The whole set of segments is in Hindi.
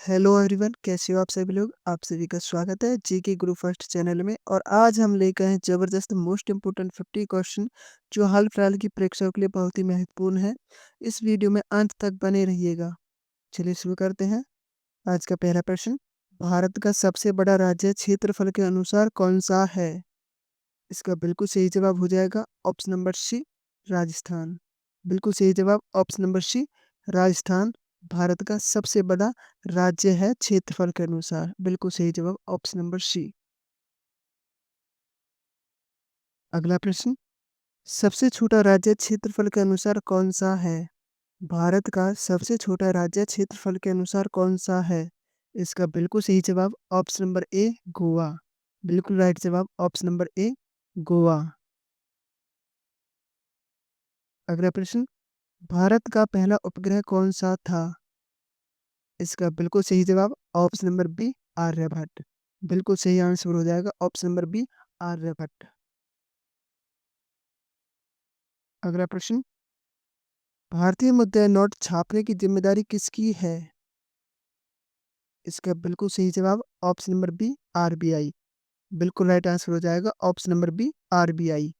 हेलो एवरीवन, कैसे हो आप सभी लोग। आप सभी का स्वागत है जीके गुरु फर्स्ट चैनल में। और आज हम लेकर हैं जबरदस्त मोस्ट इम्पोर्टेंट 50 क्वेश्चन जो हाल फिलहाल की परीक्षाओं के लिए बहुत ही महत्वपूर्ण है। इस वीडियो में अंत तक बने रहिएगा। चलिए शुरू करते हैं। आज का पहला प्रश्न, भारत का सबसे बड़ा राज्य क्षेत्रफल के अनुसार कौन सा है। इसका बिल्कुल सही जवाब हो जाएगा ऑप्शन नंबर सी, राजस्थान। बिल्कुल सही जवाब option number C, Rajasthan Bharat का सबसे बड़ा राज्य है क्षेत्रफल के अनुसार। बिल्कुल सही जवाब ऑप्शन नंबर सी। अगला प्रश्न, सबसे छोटा राज्य क्षेत्रफल के अनुसार कौन सा है। भारत का सबसे छोटा राज्य क्षेत्रफल के अनुसार कौन सा है। इसका बिल्कुल सही जवाब ऑप्शन नंबर ए, गोवा। बिल्कुल राइट जवाब ऑप्शन नंबर ए, गोवा। अगला प्रश्न, भारत का पहला उपग्रह कौन सा था। इसका बिल्कुल सही जवाब ऑप्शन नंबर बी, आर्यभट्ट। बिल्कुल सही आंसर हो जाएगा ऑप्शन नंबर बी, आर्यभट्ट। अगला प्रश्न, भारतीय मुद्रा नोट छापने की जिम्मेदारी किसकी है। इसका बिल्कुल सही जवाब ऑप्शन नंबर बी, आरबीआई। बिल्कुल राइट आंसर हो जाएगा ऑप्शन नंबर बी, आरबीआई।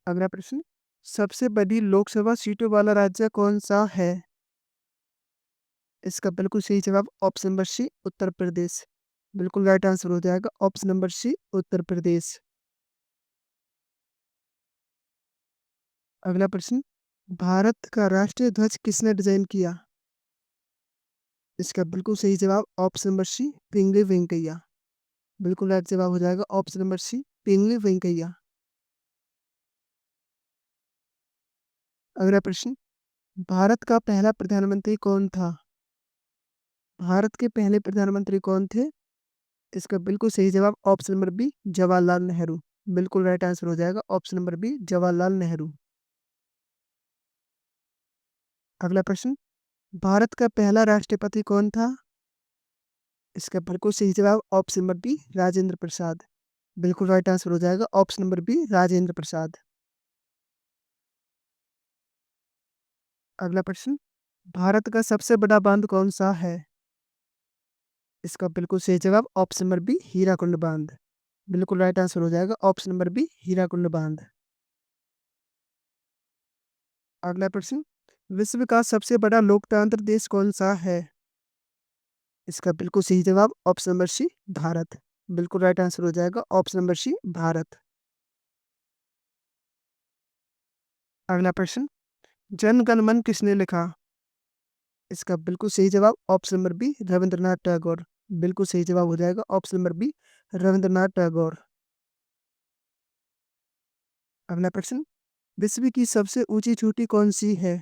अगला प्रश्न, सबसे बड़ी लोकसभा सीटों वाला राज्य कौन सा है। इसका बिल्कुल सही जवाब ऑप्शन नंबर सी, उत्तर प्रदेश। बिल्कुल राइट आंसर हो जाएगा ऑप्शन नंबर सी, उत्तर प्रदेश। अगला प्रश्न, भारत का राष्ट्रीय ध्वज किसने डिजाइन किया। इसका बिल्कुल सही जवाब ऑप्शन नंबर सी, पिंगली वेंकैया। बिल्कुल राइट जवाब हो जाएगा ऑप्शन नंबर सी, पिंगली वेंकैया। अगला प्रश्न, भारत का पहला प्रधानमंत्री कौन था। भारत के पहले प्रधानमंत्री कौन थे। इसका बिल्कुल सही जवाब option number B, Jawaharlal Nehru. बिल्कुल राइट आंसर हो जाएगा option number B, Jawaharlal Nehru. अगला प्रश्न, भारत का पहला राष्ट्रपति कौन था। इसका बिल्कुल सही जवाब option number B, Rajendra Prasad. बिल्कुल राइट आंसर हो जाएगा option number B, Rajendra Prasad. अगला प्रश्न, भारत का सबसे बड़ा बांध कौन सा है। इसका बिल्कुल सही जवाब ऑप्शन नंबर बी, हीराकुंड बांध। बिल्कुल राइट आंसर हो जाएगा ऑप्शन नंबर बी, हीराकुंड बांध। अगला प्रश्न, विश्व का सबसे बड़ा लोकतंत्र देश कौन सा है। इसका बिल्कुल सही जवाब ऑप्शन नंबर सी, भारत। बिल्कुल राइट आंसर हो जाएगा ऑप्शन नंबर सी, भारत। अगला प्रश्न, जन गण मन किसने लिखा। इसका बिल्कुल सही जवाब option number B, Rabindranath Tagore. बिल्कुल सही जवाब हो जाएगा option number B, Rabindranath Tagore. अगला प्रश्न, विश्व की सबसे ऊंची चोटी कौन सी है।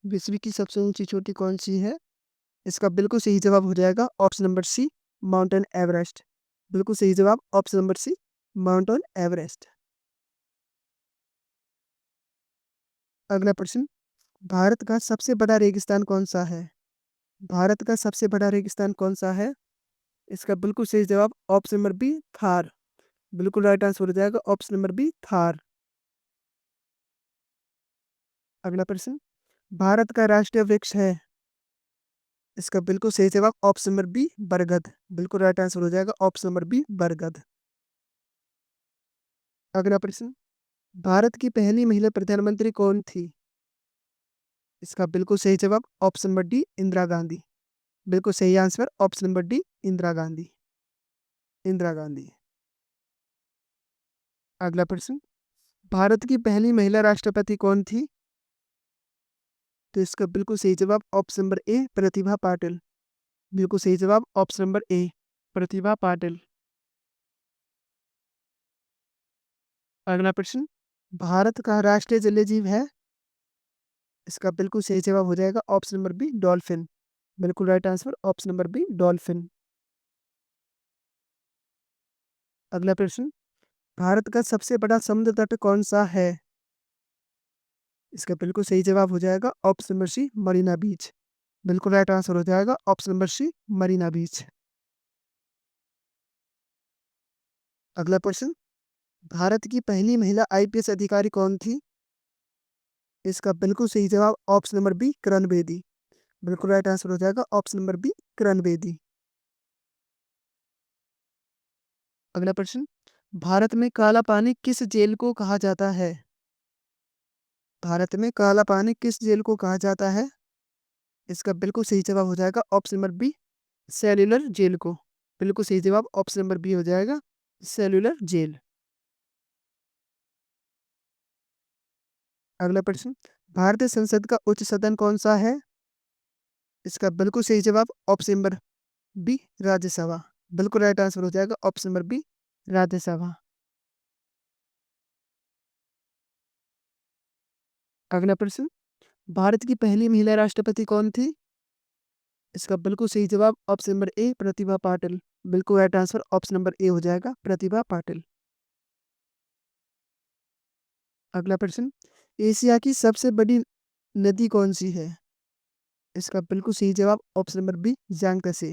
विश्व की सबसे ऊंची चोटी कौन सी है। इसका बिल्कुल सही जवाब हो जाएगा option number C, mountain Everest. बिल्कुल सही जवाब option number C, mountain Everest. अगला प्रश्न, भारत का सबसे बड़ा रेगिस्तान कौन सा है। भारत का सबसे बड़ा रेगिस्तान कौन सा है। इसका बिल्कुल सही जवाब ऑप्शन नंबर बी, थार। बिल्कुल राइट आंसर हो जाएगा ऑप्शन नंबर बी, थार। अगला प्रश्न, भारत का राष्ट्रीय वृक्ष है। इसका बिल्कुल सही जवाब ऑप्शन नंबर बी, बरगद। बिल्कुल राइट आंसर हो जाएगा ऑप्शन नंबर बी, बरगद। अगला प्रश्न, भारत की पहली महिला प्रधानमंत्री कौन थी। इसका बिल्कुल सही जवाब option number D, Indira Gandhi. बिल्कुल सही answer option number D, Indira Gandhi. Indira Gandhi. अगला प्रश्न, भारत की पहली महिला राष्ट्रपति कौन थी। तो इसका बिल्कुल सही जवाब ऑप्शन नंबर ए, प्रतिभा पाटिल। बिल्कुल सही जवाब ऑप्शन नंबर ए, प्रतिभा पाटिल। अगला प्रश्न, भारत का राष्ट्रीय जलीय जीव है। इसका बिल्कुल सही जवाब हो जाएगा ऑप्शन नंबर बी, डॉल्फिन। बिल्कुल right answer option number B, dolphin. अगला प्रश्न, भारत का सबसे बड़ा समुद्र तट कौन सा है। इसका बिल्कुल सही जवाब हो जाएगा ऑप्शन नंबर सी, मरीना बीच। बिल्कुल राइट आंसर हो जाएगा ऑप्शन नंबर सी, मरीना बीच। अगला प्रश्न, भारत की पहली महिला आईपीएस अधिकारी कौन थी। इसका बिल्कुल सही जवाब option number B Kiran Bedi. बिल्कुल राइट आंसर हो जाएगा option number B Kiran Bedi. अगला प्रश्न, भारत में काला पानी किस जेल को कहा जाता है? भारत में काला पानी किस जेल को कहा जाता है? इसका बिल्कुल सही जवाब हो जाएगा option number B cellular jail को। बिल्कुल सही जवाब ऑप्शन नंबर बी हो जाएगा सेल्युलर जेल। अगला प्रश्न, भारतीय संसद का उच्च सदन कौन सा है? इसका बिल्कुल सही जवाब ऑप्शन नंबर बी राज्यसभा। बिल्कुल राइट आंसर हो जाएगा ऑप्शन नंबर बी राज्यसभा। अगला प्रश्न, भारत की पहली महिला राष्ट्रपति कौन थी? इसका बिल्कुल सही जवाब ऑप्शन नंबर ए प्रतिभा पाटिल। बिल्कुल राइट आंसर ऑप्शन नंबर ए हो जाएगा प्रतिभा पाटिल। अगला प्रश्न, एशिया की सबसे बड़ी नदी कौन सी है? इसका बिल्कुल सही जवाब ऑप्शन नंबर बी यांगत्से।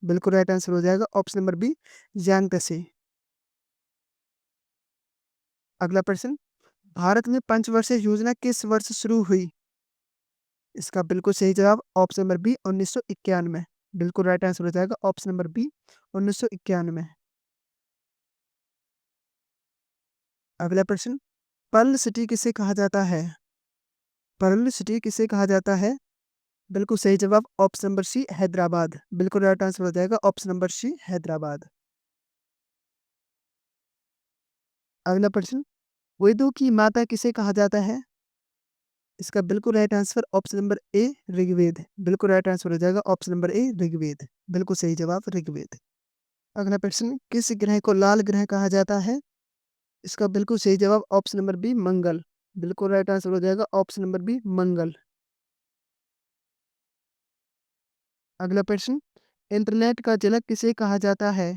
बिल्कुल राइट आंसर हो जाएगा ऑप्शन नंबर बी यांगत्से। अगला प्रश्न, भारत में पंचवर्षीय योजना किस वर्ष शुरू हुई? इसका बिल्कुल सही जवाब ऑप्शन नंबर बी 1991। बिल्कुल राइट आंसर हो जाएगा ऑप्शन नंबर बी 1991। अगला प्रश्न, पर्ल सिटी किसे कहा जाता है? पर्ल सिटी किसे कहा जाता है? बिल्कुल सही जवाब ऑप्शन नंबर सी हैदराबाद। बिल्कुल राइट आंसर हो जाएगा ऑप्शन नंबर सी हैदराबाद। अगला प्रश्न, वेदों की माता किसे कहा जाता है? इसका बिल्कुल right answer option number A Rigveda. बिल्कुल राइट आंसर हो जाएगा ऑप्शन नंबर ए ऋग्वेद। बिल्कुल सही जवाब ऋग्वेद। अगला प्रश्न, किस ग्रह को लाल ग्रह कहा जाता है? इसका बिल्कुल सही जवाब ऑप्शन नंबर बी मंगल। बिल्कुल राइट आंसर हो जाएगा ऑप्शन नंबर बी मंगल। अगला प्रश्न, इंटरनेट का जनक किसे कहा जाता है?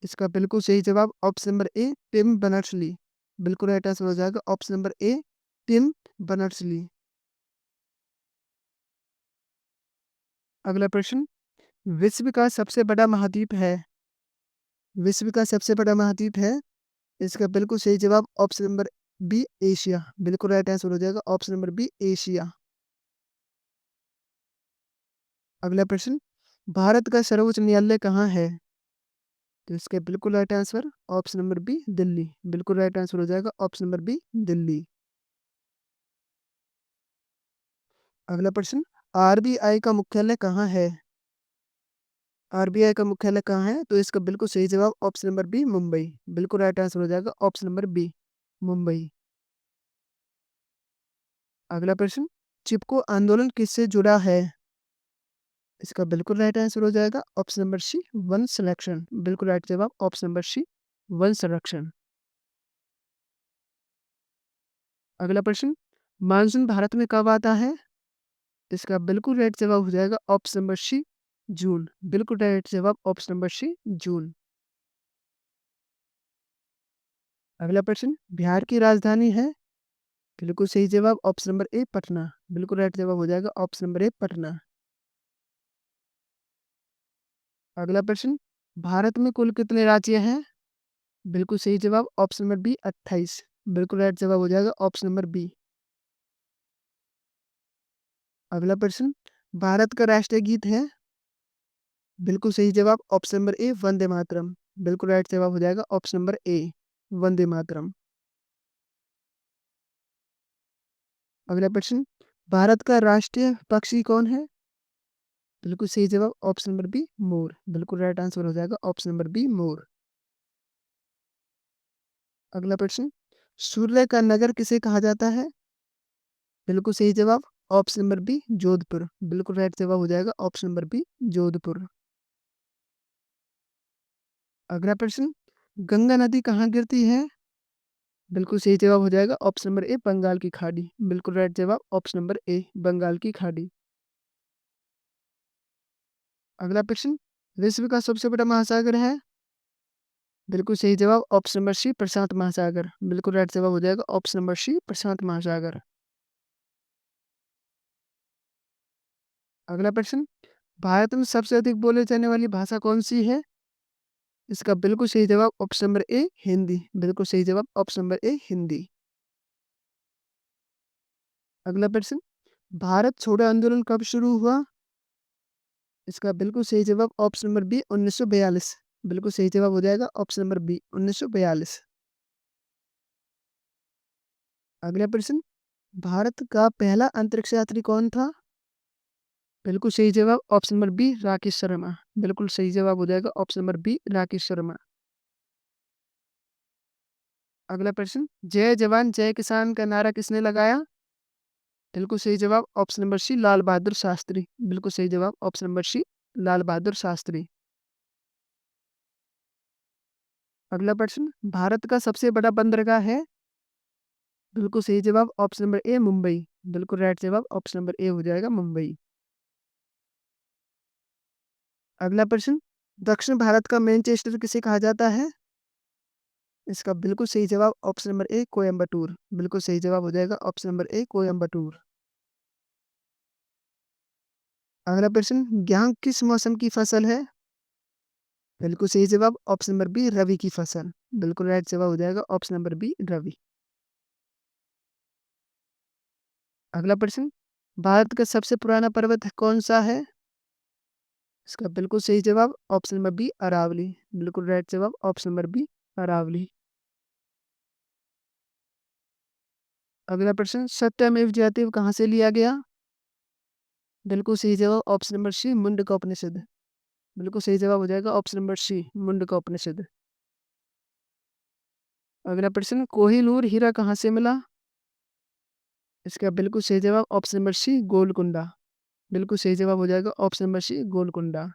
इसका बिल्कुल सही जवाब option number A Tim Berners-Lee. बिल्कुल राइट आंसर हो जाएगा option number A Tim Berners-Lee. अगला प्रश्न, विश्व का सबसे बड़ा महाद्वीप है? विश्व का सबसे बड़ा महाद्वीप है? इसका बिल्कुल सही जवाब ऑप्शन नंबर बी एशिया। बिल्कुल राइट आंसर हो जाएगा ऑप्शन नंबर बी एशिया। अगला प्रश्न, भारत का सर्वोच्च न्यायालय कहाँ है? तो इसका बिल्कुल right answer option number B Delhi. बिल्कुल राइट आंसर हो जाएगा ऑप्शन नंबर बी दिल्ली। अगला प्रश्न, आरबीआई का मुख्यालय कहाँ है? आरबीआई का मुख्यालय कहाँ है? तो इसका बिल्कुल सही जवाब ऑप्शन नंबर बी मुंबई। बिल्कुल राइट आंसर हो जाएगा ऑप्शन नंबर बी मुंबई। अगला प्रश्न, चिपको आंदोलन किससे जुड़ा है? इसका बिल्कुल राइट आंसर हो जाएगा ऑप्शन नंबर सी वन संरक्षण। बिल्कुल राइट जवाब ऑप्शन नंबर सी वन संरक्षण। अगला प्रश्न, मानसून भारत में कब आता है? इसका बिल्कुल राइट जवाब हो जाएगा ऑप्शन नंबर सी जून। बिल्कुल राइट जवाब ऑप्शन नंबर सी जून। अगला प्रश्न, बिहार की राजधानी है? बिल्कुल सही जवाब ऑप्शन नंबर ए पटना। बिल्कुल राइट जवाब हो जाएगा ऑप्शन नंबर ए पटना। अगला प्रश्न, भारत में कुल कितने राज्य हैं? बिल्कुल सही जवाब ऑप्शन नंबर बी 28। बिल्कुल राइट जवाब हो जाएगा ऑप्शन नंबर बी। अगला प्रश्न, भारत का राष्ट्रीय गीत है? बिल्कुल सही जवाब ऑप्शन नंबर ए वंदे मातरम। बिल्कुल राइट जवाब हो जाएगा ऑप्शन नंबर ए वंदे मातरम। अगला प्रश्न, भारत का राष्ट्रीय पक्षी कौन है? बिल्कुल सही जवाब ऑप्शन नंबर बी मोर। बिल्कुल राइट आंसर हो जाएगा ऑप्शन नंबर बी मोर। अगला प्रश्न, सूर्य का नगर किसे कहा जाता है? बिल्कुल सही जवाब ऑप्शन नंबर बी जोधपुर। बिल्कुल राइट जवाब हो जाएगा ऑप्शन नंबर बी जोधपुर। अगला प्रश्न, गंगा नदी कहाँ गिरती है? बिल्कुल सही जवाब हो जाएगा ऑप्शन नंबर ए बंगाल की खाड़ी। बिल्कुल राइट जवाब ऑप्शन नंबर ए बंगाल की खाड़ी। अगला प्रश्न, विश्व का सबसे बड़ा महासागर है? बिल्कुल सही जवाब ऑप्शन नंबर सी प्रशांत महासागर। बिल्कुल राइट जवाब हो जाएगा ऑप्शन नंबर सी प्रशांत महासागर। अगला प्रश्न, भारत में सबसे अधिक बोले जाने वाली भाषा कौन सी है? इसका बिल्कुल सही जवाब ऑप्शन नंबर ए हिंदी। बिल्कुल सही जवाब ऑप्शन नंबर ए हिंदी। अगला प्रश्न, भारत छोड़ो आंदोलन कब शुरू हुआ? इसका बिल्कुल सही जवाब ऑप्शन नंबर बी 1942। बिल्कुल सही जवाब हो जाएगा ऑप्शन नंबर बी 1942। अगला प्रश्न, भारत का पहला अंतरिक्ष यात्री कौन था? बिल्कुल सही जवाब option number B Rakesh Sharma. बिल्कुल सही जवाब हो जाएगा option number B Rakesh Sharma. अगला प्रश्न, जय जवान जय किसान का नारा किसने लगाया? बिल्कुल सही जवाब ऑप्शन नंबर सी लाल बहादुर शास्त्री। बिल्कुल सही जवाब ऑप्शन नंबर सी लाल बहादुर शास्त्री। अगला प्रश्न, भारत का सबसे बड़ा बंदरगाह है? बिल्कुल सही जवाब ऑप्शन नंबर ए मुंबई। बिल्कुल राइट जवाब ऑप्शन नंबर ए हो जाएगा मुंबई। अगला प्रश्न, दक्षिण भारत का मैनचेस्टर किसे कहा जाता है? इसका बिल्कुल सही जवाब ऑप्शन नंबर ए कोयम्बटूर। बिल्कुल सही जवाब हो जाएगा ऑप्शन नंबर ए कोयम्बटूर। अगला प्रश्न, गेहूं किस मौसम की फसल है? बिल्कुल सही जवाब ऑप्शन नंबर बी रवि की फसल। बिल्कुल राइट जवाब हो जाएगा ऑप्शन नंबर बी रवि। अगला प्रश्न, भारत का सबसे पुराना पर्वत कौन सा है? इसका बिल्कुल सही जवाब ऑप्शन नंबर बी अरावली। बिल्कुल राइट जवाब ऑप्शन नंबर बी अरावली। अगला प्रश्न, सत्यमेव जयते कहाँ से लिया गया? बिल्कुल सही जवाब ऑप्शन नंबर सी मुंडका उपनिषद। बिल्कुल सही जवाब हो जाएगा ऑप्शन नंबर सी मुंडका उपनिषद। अगला प्रश्न, कोहिनूर हीरा कहाँ से मिला? इसका बिल्कुल सही जवाब ऑप्शन नंबर सी गोलकुंडा। बिल्कुल सही जवाब हो जाएगा ऑप्शन नंबर सी गोलकुंडा।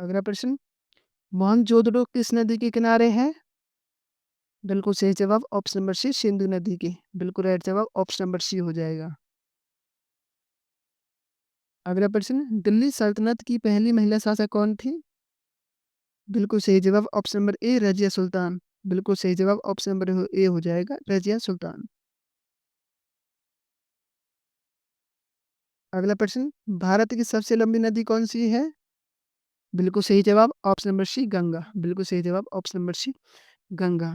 अगला प्रश्न, मोहनजोदड़ो किस नदी के किनारे है? बिल्कुल सही जवाब ऑप्शन नंबर सी सिंधु नदी के। बिल्कुल राइट जवाब ऑप्शन नंबर सी हो जाएगा। अगला प्रश्न, दिल्ली सल्तनत की पहली महिला शासक कौन थी? बिल्कुल सही जवाब ऑप्शन नंबर ए रजिया सुल्तान। बिल्कुल सही जवाब ऑप्शन नंबर ए हो जाएगा रजिया सुल्तान। अगला प्रश्न, भारत की सबसे लंबी नदी कौन सी है? बिल्कुल सही जवाब ऑप्शन नंबर सी गंगा। बिल्कुल सही जवाब ऑप्शन नंबर सी गंगा।